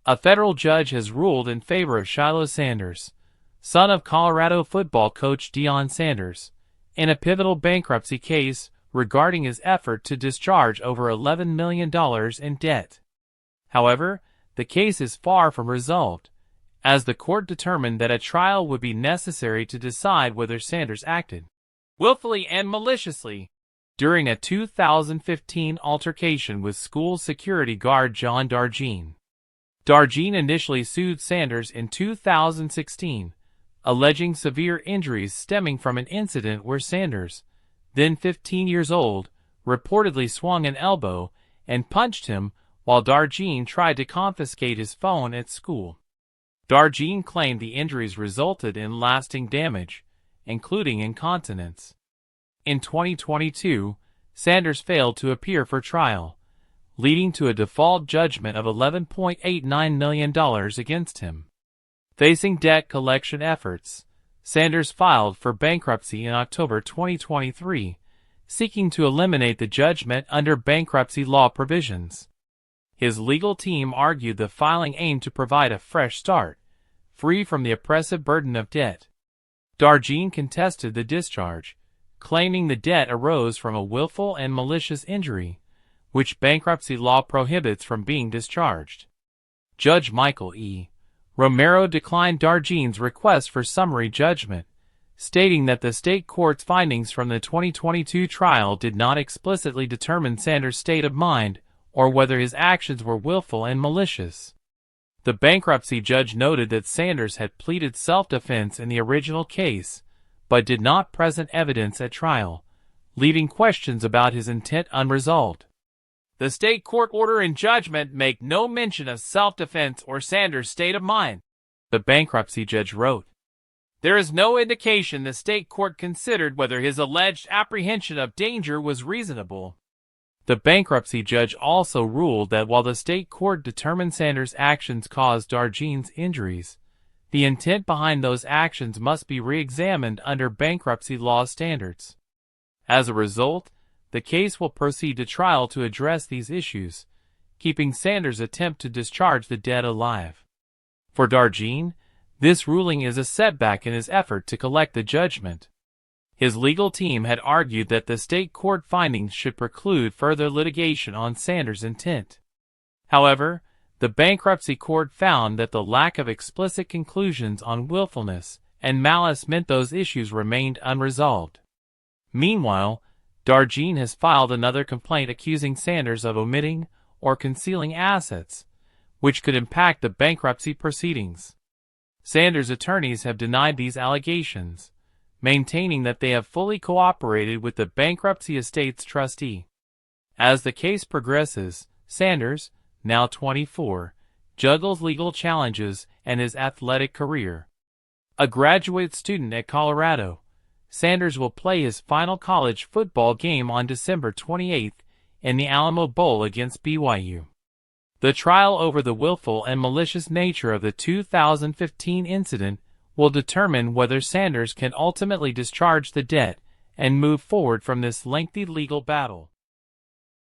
A federal judge has ruled in favor of Shilo Sanders, son of Colorado football coach Deion Sanders, in a pivotal bankruptcy case regarding his effort to discharge over $11 million in debt. However, the case is far from resolved, as the court determined that a trial would be necessary to decide whether Sanders acted willfully and maliciously during a 2015 altercation with school security guard John Darjean. Darjean initially sued Sanders in 2016, alleging severe injuries stemming from an incident where Sanders, then 15 years old, reportedly swung an elbow and punched him while Darjean tried to confiscate his phone at school. Darjean claimed the injuries resulted in lasting damage, including incontinence. In 2022, Sanders failed to appear for trial, leading to a default judgment of $11.89 million against him. Facing debt collection efforts, Sanders filed for bankruptcy in October 2023, seeking to eliminate the judgment under bankruptcy law provisions. His legal team argued the filing aimed to provide a fresh start, free from the oppressive burden of debt. Darjean contested the discharge, claiming the debt arose from a willful and malicious injury, which bankruptcy law prohibits from being discharged. Judge Michael E. Romero declined Darjean's request for summary judgment, stating that the state court's findings from the 2022 trial did not explicitly determine Sanders' state of mind or whether his actions were willful and malicious. The bankruptcy judge noted that Sanders had pleaded self-defense in the original case, but did not present evidence at trial, leaving questions about his intent unresolved. The state court order and judgment make no mention of self-defense or Sanders' state of mind, the bankruptcy judge wrote. There is no indication the state court considered whether his alleged apprehension of danger was reasonable. The bankruptcy judge also ruled that while the state court determined Sanders' actions caused Darjean's injuries, the intent behind those actions must be re-examined under bankruptcy law standards. As a result, the case will proceed to trial to address these issues, keeping Sanders' attempt to discharge the debt alive. For Darjean, this ruling is a setback in his effort to collect the judgment. His legal team had argued that the state court findings should preclude further litigation on Sanders' intent. However, the bankruptcy court found that the lack of explicit conclusions on willfulness and malice meant those issues remained unresolved. Meanwhile, Darjean has filed another complaint accusing Sanders of omitting or concealing assets, which could impact the bankruptcy proceedings. Sanders' attorneys have denied these allegations, maintaining that they have fully cooperated with the bankruptcy estate's trustee. As the case progresses, Sanders, now 24, juggles legal challenges and his athletic career. A graduate student at Colorado, Sanders will play his final college football game on December 28 in the Alamo Bowl against BYU. The trial over the willful and malicious nature of the 2015 incident will determine whether Sanders can ultimately discharge the debt and move forward from this lengthy legal battle.